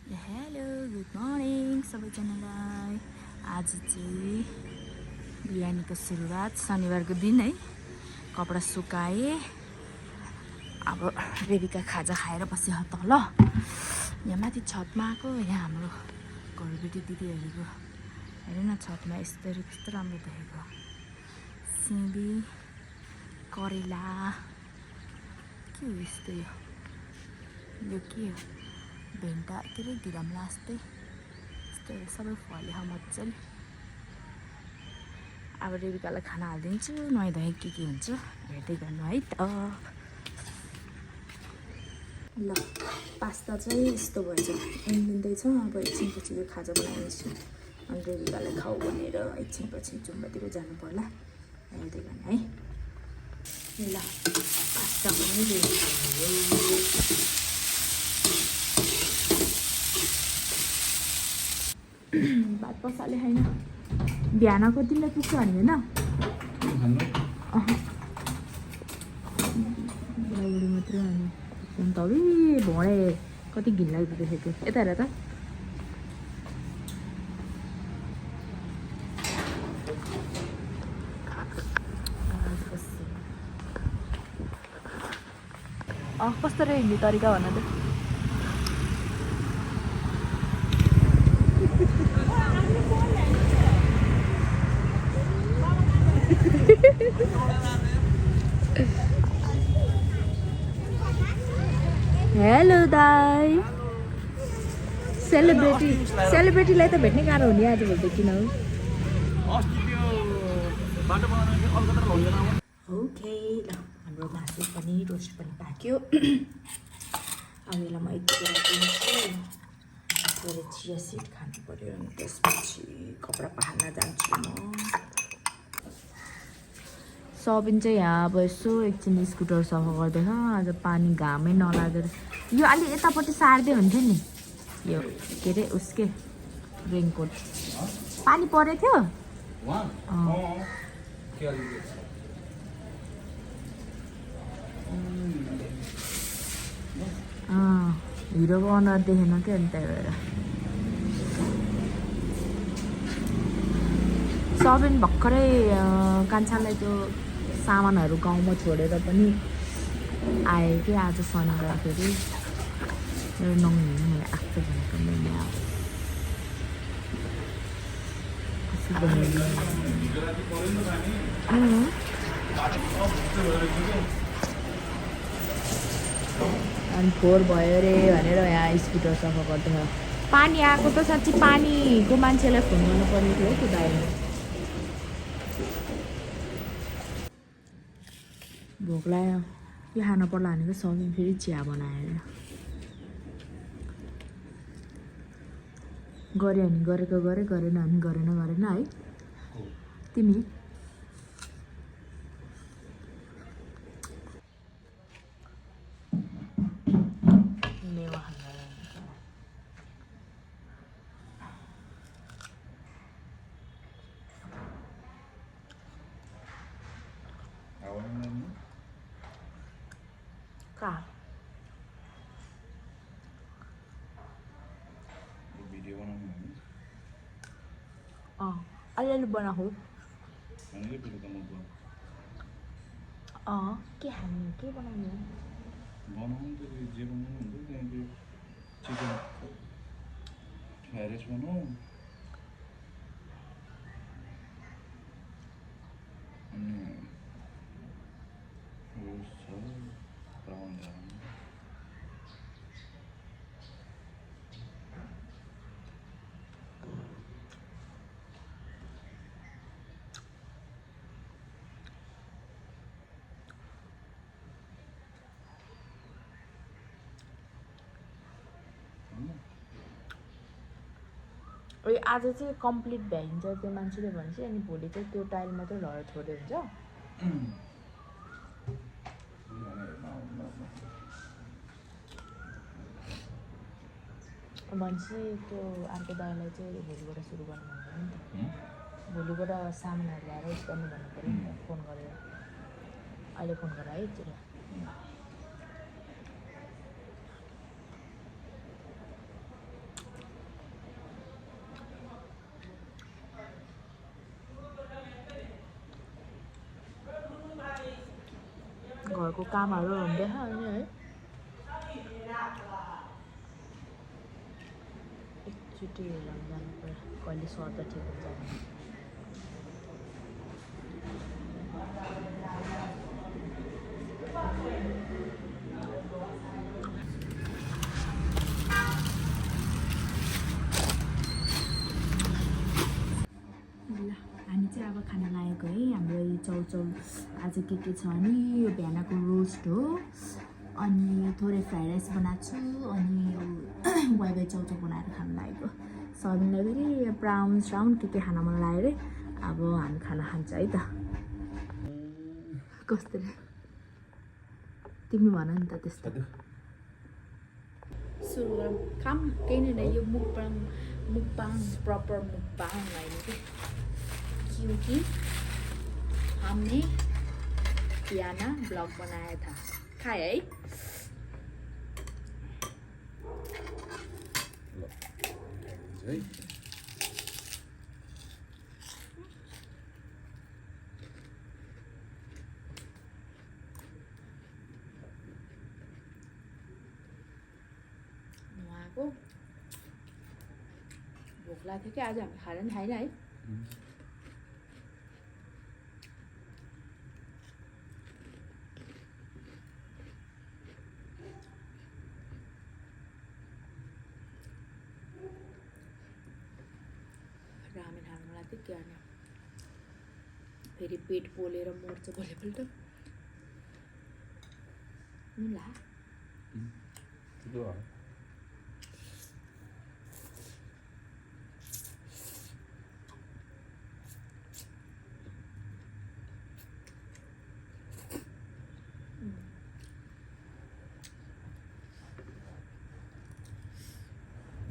Hello good morning सबैजनालाई। आज चाहिँ बिहानीको सुरुवात शनिबारको दिन है। कपडा सुकाएँ। अब बेबीका खाजा खाएर बस्यो तल। यहाँ माथि छतमा आएको। यहाँ हाम्रो घरबेटी दिदीहरूको हेर न, छतमा यस्तोहरू कस्तो राम्रो देखेको। सिमी, करेला, के हो यस्तो? यो के हो? भेन्टा के अरे धिराम्ला जस्तै यस्तोहरू सबै फल्यो मजाले। अब रेबिकालाई खाना हालिदिन्छु, नुहाइधुवाइ के हुन्छ हेर्दै गर्नु है त। ल पास्ता चाहिँ यस्तो भएछ, उम्लिँदैछ। अब एकछिनपछि यो खाजा बनाइदिन्छु अनि रेबिकालाई खाऊ भनेर एकछिनपछि जुम्बातिर जानु पर्ला, हेर्दै गर्नु है। ल पास्ता पनि रेडी भयो। भात पसाले छैन। बिहानको तिमीलाई पुग्छ भने होइन बुढाबुढी मात्रै अनि त भोडे कति घिनलाग्दो देखेको। यता हेर त। कस्तो रह्यो हिँड्ने तरिका भन त। हेलो दाई। सेलिब्रेटीलाई त भेट्नै गाह्रो हुने आजभोलि किन हो। ओके ल हाम्रो मासु पनि रोस्ट पनि पाक्यो। अब यसलाई म यति गएर चिया सिड खानु पऱ्यो अनि त्यसपछि कपडा पार्न जान्छु म। सबिन चाहिँ यहाँ अब यसो एकछिन स्कुटर सफा गर्दैछ। आज पानी घामै नलागेर यो अलि यतापट्टि सार्दै हुन्थ्यो नि। यो के अरे उसके रेनकोट पानी परेको थियो। हिरोको अनुहार देखेन क्या, अनि त्यही भएर सबिन भर्खरै कान्छालाई त्यो सामानहरू गाउँमा छोडेर पनि आयो कि आज शनिबार फेरि मेरो नहुने आएको भनेको मैले अनि फोहोर भयो अरे भनेर यहाँ स्कुटर सफा गर्दैछ। पानी आएको त साँच्ची पानीको मान्छेलाई फोन गर्नुपर्ने थियो त्यो दाइले। भोक लाग्यो के खानु पर्ला भनेको सबिन फेरि चिया बनाएर गऱ्यो भने गरेको गरे, गरेन भने गरेन है। तिमी मेवा कहाँ अलिअलि बनाएको के खाने के बनाउने जे बनाउनु हुन्छ त्यहाँको चिकन फ्राई राइस बनाऊ अनि रोस्ट छ प्राउन आज चाहिँ कम्प्लिट भ्याइन्छ त्यो मान्छेले भनेपछि, अनि भोलि चाहिँ त्यो टाइल मात्रै लगाएर छोड्यो हुन्छ। भनेपछि त्यो अर्को दाइलाई चाहिँ भोलिबाट सुरु गर्नु भन्नु नि त। भोलिबाट सामानहरू ल्याएर उस गर्नु भन्नु पऱ्यो नि त फोन गरेर। अहिले फोन गर है चिर। घरको कामहरू हुँदैन अनि है एकचोटि हेरेर जानु पर्यो कहिले सर्दा ठिक हुन्छ भने ल हामी चाहिँ अब खाना लागेको है हाम्रो यो चाउचाउ आज के छ भने यो बिहानको रोस्ट हो अनि थोरै फ्राई राइस बनाएको छु अनि यो वाइवाई चाउचाउ बनाएर खानु लागेको सबिनलाई फेरि ब्राउन श्राउन के खान मन लाग्यो अरे अब हामी खाना खान्छ है त कस्तो रे तिमी भन नि त त्यस्तो सुरु गरौँ काम केही नै यो मुकबाङ प्रपर मुकबाङ होइन कि क्योंकि हमने कियाना ब्लॉग बनाया था खाए है नुहाएको भोक लाग्थ्यो कि आज हामी खाएर नि खाएन है रामेन खानु लाग्थ्यो के गर्ने फेरि पेट पोलेर मर्छ भोलिपल्ट नुला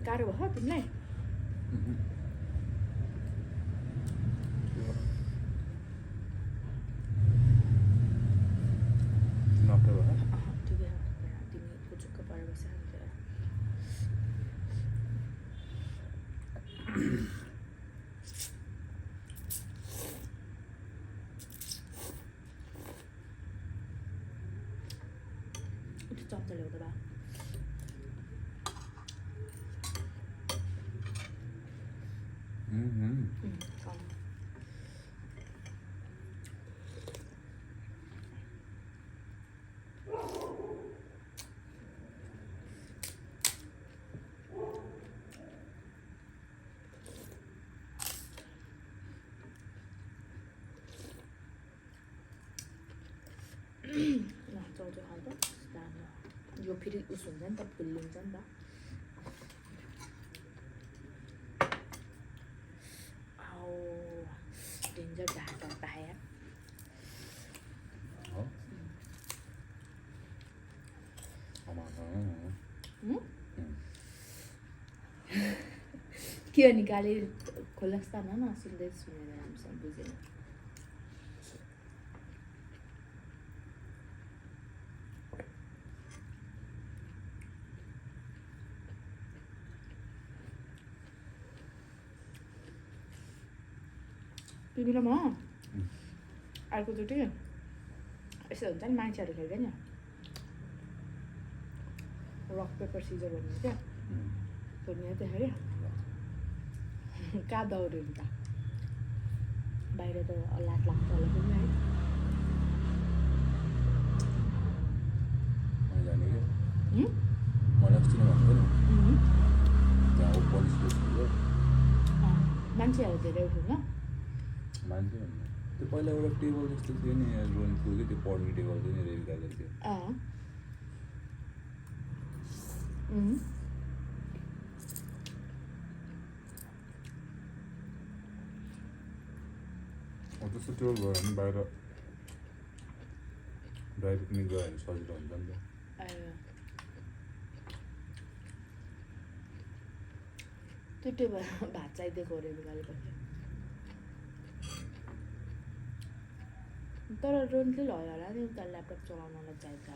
गाह्रो भयो तिमीलाई चम्चा ल्याउँदा बा चाउचाउ खाँदा यो फेरि उस हुन्छ नि त फुल्लिन्छ नि त डेन्जर ढाँटा पाए के निकाले खोलास् त न सुन्दै सुनेर राम्रोसँग बुझेन तिमी र म अर्कोचोटि यस्तो हुन्छ नि मान्छेहरू खेल्दैन रक पेपर सिजर भन्ने क्या खोज्ने त्यहाँ कहाँ दौड्यो नि त बाहिर त लात लाग्छ होला पनि है मान्छेहरू धेरै उठ्दैन मान्छे भन्नु त्यो पहिला एउटा टेबल जस्तो थियो नि ड्रोनको कि त्यो पढ्ने टेबल थियो नि रेबिकाको थियो त्यस्तो टेबल भयो भने बाहिर ड्राई पिकनिक गयो भने सजिलो हुन्छ नि त त्यो टेबल भात चाहिदिएको रेबिकाले पनि तर रोन्टले लग्यो होला नि उता ल्यापटप चलाउनलाई चाहिन्छ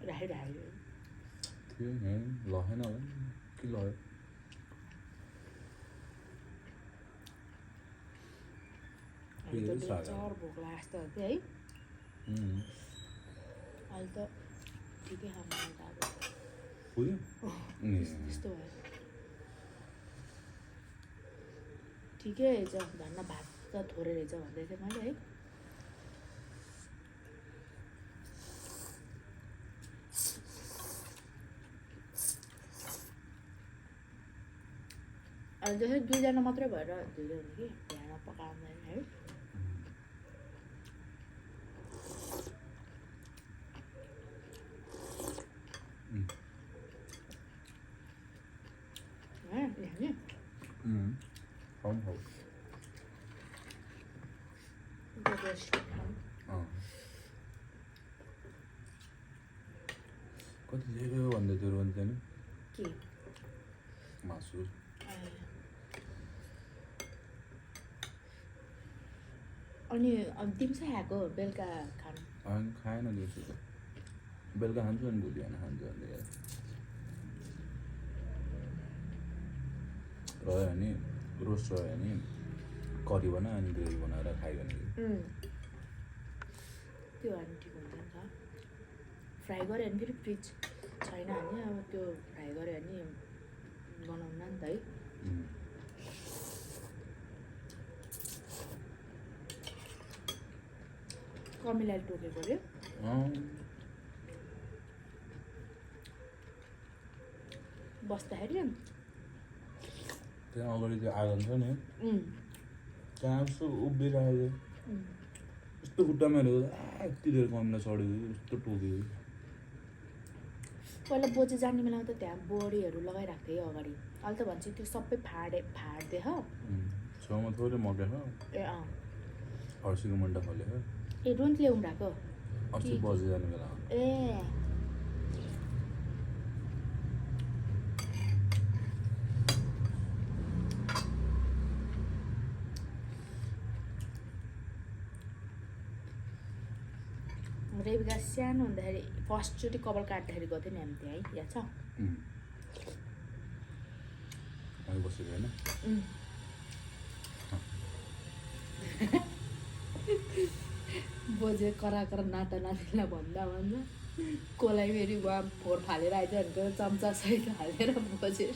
राखिराख्यो थियो लगेन होला के लग्यो चर भोक लाग्छ है अहिले त ठिकै खानु त अब पुग्यो त्यस्तो भयो ठिकै रहेछ धन्न भात त थोरै रहेछ भन्दै थिएँ मैले है अनि त्यसै 2 जना मात्रै भएर धेरै हुने कि बिहान पकाउँदैन है खाउँ खाउँ कति धेरै हो भन्दै थियो रोहन चाहिँ के मासु अनि दिउँसो खाएको बेलुका खानु अनि खाएन दिउँसो त बेलुका खान्छु अनि भोलि बिहान खान्छु अन्त रह्यो भने रोस्ट रह्यो भने करी बना अनि ग्रेभी बनाएर खायो भने त्यो अनि ठिक हुन्छ नि त फ्राई गऱ्यो भने फेरि फ्रिज छैन भने अब त्यो फ्राई गऱ्यो भने बनाउनु नि त है कमिलाले टोकेको अरे बस्दाखेरि त्यहाँ अगाडि त्यो आँगन छ नि त्यहाँ यस्तो उभिरहेको यस्तो खुट्टामा हेरेको यति धेरै कमिला चढेको यस्तो टोकेको पहिला बोजे जाने बेलामा त त्यहाँ बोडीहरू लगाइरहेको थिएँ अगाडि अहिले त भन्छ त्यो सबै फाड्दे ह छेउमा थोरै मकै छ ए फर्सीको मुन्टा खोलेर ए रुन्च ल्याउनु भएको अस्ति बजे जाने बेलामा ए रेबिका सानो हुँदाखेरि फर्स्टचोटि कपाल काट्दाखेरि गएको थियो नि हामी त्यहाँ है याद छ अहिले बसेको होइन बोजे करा नाता नातिलाई भन्दा कसलाई फेरि उहाँ फोहोर फालेर आइज भनेको चम्चा सहित हालेर बोजे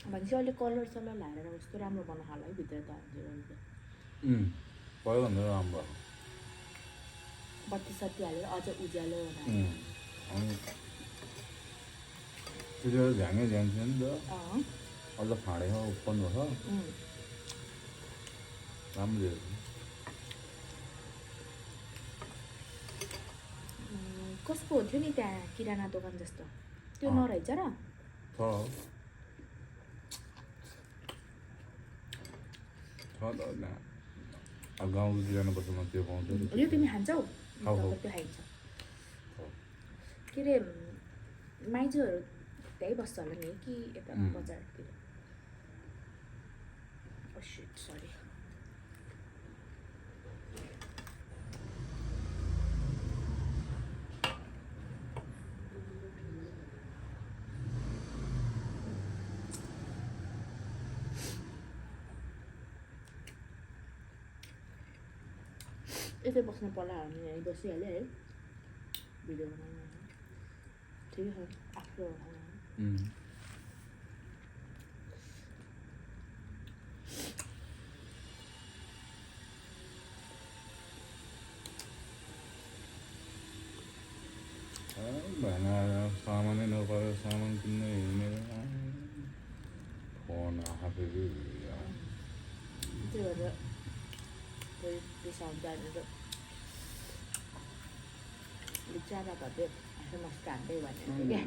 भनेपछि अहिले कलर सलर हालेर कस्तो राम्रो बनाएको होला है भित्र त पहिलाभन्दा राम्रो बत्ती सत्ती हालेर अझ उज्यालो अनि त्यो झ्याङै झ्याङ थियो नि त अझ फाँडेर उत्पन्न भयो राम्रो थियो कसको हुन्थ्यो नि त्यहाँ किराना दोकान जस्तो त्यो नरहेछ र अब गाउँको किराना पसलमा त्यो पाउँछ यो तिमी खान्छौ त्यो खाइन्छ के अरे माइजूहरू त्यही बस्छ होला नि कि यता बजारतिर सरी यतै बस्नु पर्ला हामी यहीँ बसिहाल्यो है भिडियो बनाउनु ठिकै छ आफ्नो सामानै नपरेर सामान किन्न हिँडेर फोन आफै त्यही भएर कोही रिसाउँछ भनेर बिचरा भए आफै मस्त हान्दै भनेर क्या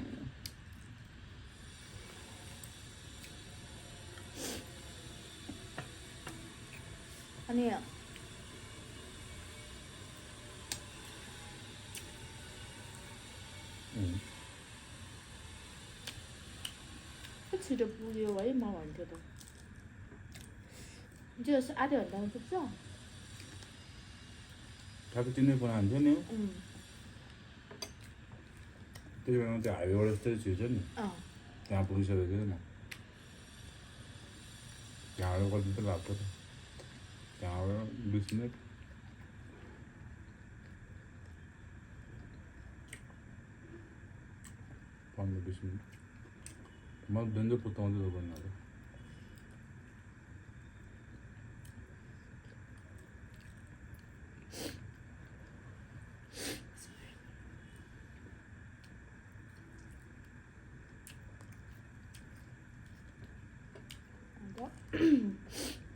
अनि छिटो पुग्यो है म भन्थ्यो त त्यो आधा घन्टामा पुग्छ ठ्याक्कै 3 बजी हान्थ्यो नि त्यही बेलामा त्यो हाइवेबाट यस्तै छिर्छ नि त्यहाँ पुगिसकेको थिएँ म त्यहाँबाट कति त लाग्छ त त्यहाँबाट 20 मिनट 15-20 मिनट म डेन्जर पुत्ताउँदै दोकानहरू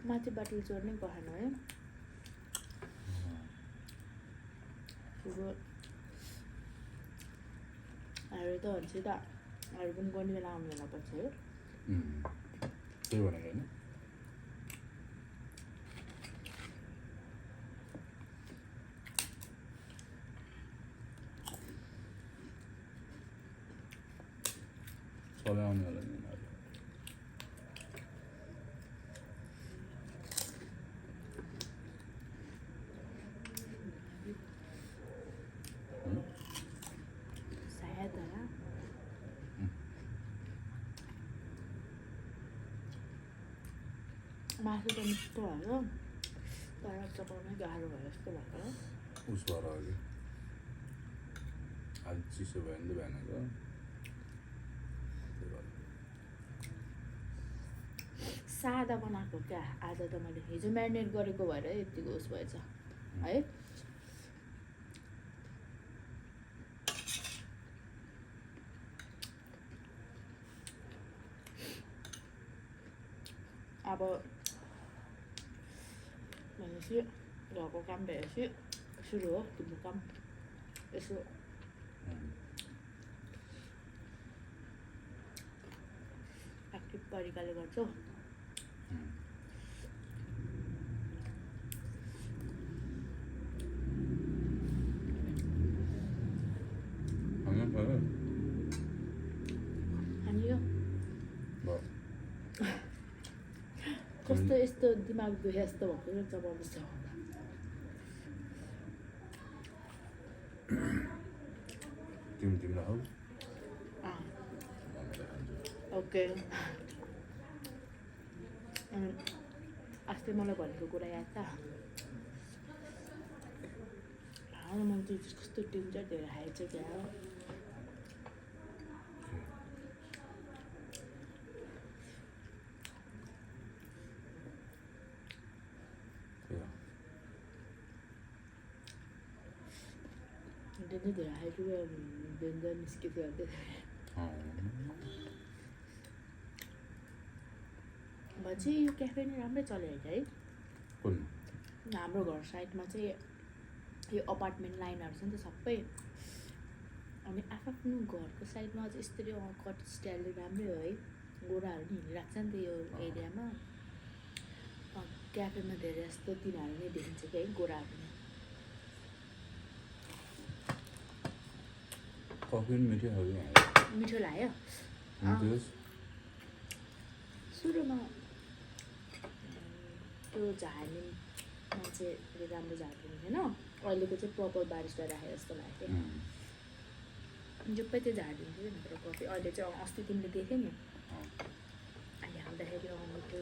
माथि बाटो चोर्नै पखान है अरू त हुन्छ त अरू पनि गर्ने बेला आउने बेला पर्छ है त्यही भनेको होइन सबै आउने होला नि उनीहरू सायद होला मासु त मिठो भयो तर चपाउनै गाह्रो भयो जस्तो भएको उस भएर अघि आज चिसो भयो नि त बिहानको सादा बनाएको क्या आज त मैले हिजो म्यारिनेट गरेको भएर यतिको उस भएछ है अब भनेपछि घरको काम भएपछि सुरु हो तिम्रो काम यसो एक्टिभ तरिकाले गर्छौ हामी यो कस्तो यस्तो दिमाग दुखे जस्तो भएको जबरजस्त तिमीलाई हौ ओके अस्ति मलाई भनेको कुरा याद छ मैले चाहिँ कस्तो डेन्जर धेरै खाएछ क्या डेन्जर धेरै खाएछु डेन्जर निस्किथ्यो भन्छ यो क्याफे नै राम्रै चल्यो है हाम्रो घर साइडमा चाहिँ यो अपार्टमेन्ट लाइनहरू छ नि त सबै अनि आफ्नो घरको साइडमा चाहिँ यस्तरी कट स्टाइल राम्रै हो है गोराहरू नि हिँडिरहेको छ नि त यो एरियामा क्याफेमा धेरै जस्तो तिनीहरू नै देखिन्छ कि है गोराहरू नै कफी पनि मिठो मिठो लाग्यो सुरुमा त्यो झार्ने मान्छेले राम्रो झार्दिनु थिएन अहिलेको चाहिँ प्रपर बारिस्टा राखे जस्तो लाग्यो जुप्पै त्यो झारिदिन्थ्यो नि तर कफी अहिले चाहिँ अस्ति तिमीले देख्यो नि अहिले हाल्दाखेरि मिठो हुन्थ्यो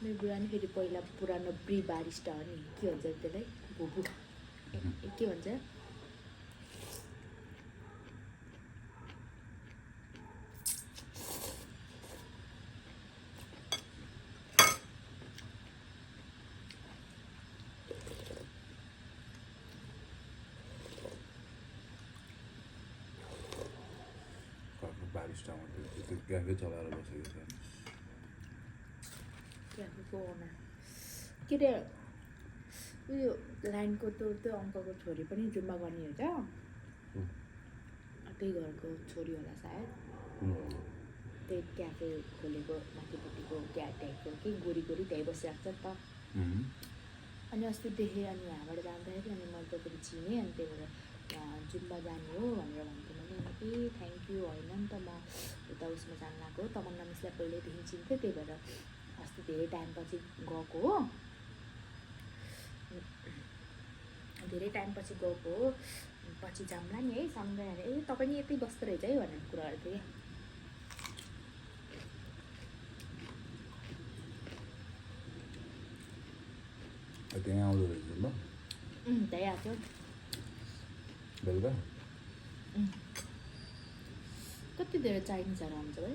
मेरो बुढा नि फेरि पहिला पुरानो ब्री बारिस्टा हो नि के भन्छ त्यसलाई भुबु के भन्छ बारिस्टामा त्यो क्याफे चलाएर बसेको छ क्याफेको ओनर के अरे उयो लाइनको त्यो अङ्कलको छोरी पनि जुम्बा गर्ने हो क्या त्यही घरको छोरी होला सायद त्यही क्याफे खोलेको माथिपट्टिको क्याटेको कि गोरी गोरी त्यहीँ बसिरहेको छ नि त अनि अस्ति देखेँ अनि यहाँबाट जाँदाखेरि अनि मैले तपाईँले चिनेँ अनि त्यही भएर जुम्बा जाने हो भनेर भन्थेँ मैले ए थ्याङ्क यू होइन नि त म उता उसमा जानु लाग्यो तमन्ना मिसलाई पहिल्यैदेखि चिन्थेँ त्यही भएर अस्ति धेरै टाइमपछि गएको हो धेरै टाइमपछि गएको हो पछि जाउँला नि है सँगै अरे ए तपाईँ नि यतै बस्दो रहेछ है भनेर कुरा गर्थ्यो क्या त्यहाँ आउँदो रहेछ ल त्यही आएको थियो बेलुका कति धेरै चाइनिजहरू आउँछ है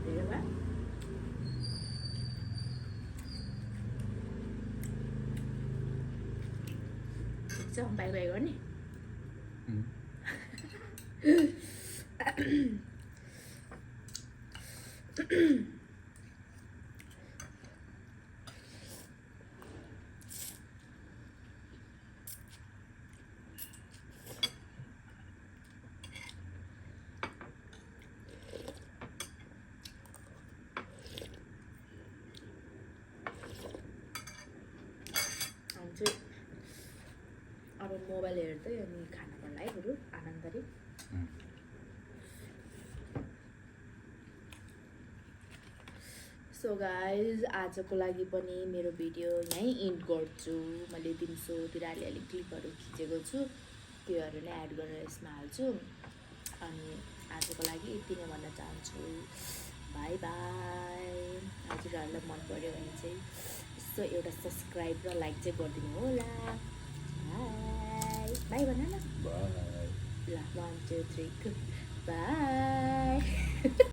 धेरै भयो ठिक छ बाई बाई गर्ने चाहिँ अब मोबाइल हेर्दै अनि खाना पर्ला है बरु आनन्दले सो गाइज आजको लागि पनि मेरो भिडियो यहीँ इन्ड गर्छु मैले दिउँसोतिर अलिअलि क्लिपहरू खिचेको छु त्योहरू नै एड गरेर यसमा हाल्छु अनि आजको लागि यति नै भन्न चाहन्छु बाई बाई हजुरहरूलाई मन पऱ्यो भने चाहिँ यसो एउटा सब्सक्राइब र लाइक चाहिँ गरिदिनु होला बाई बाई भन न बाई ल 1 2 3 बाई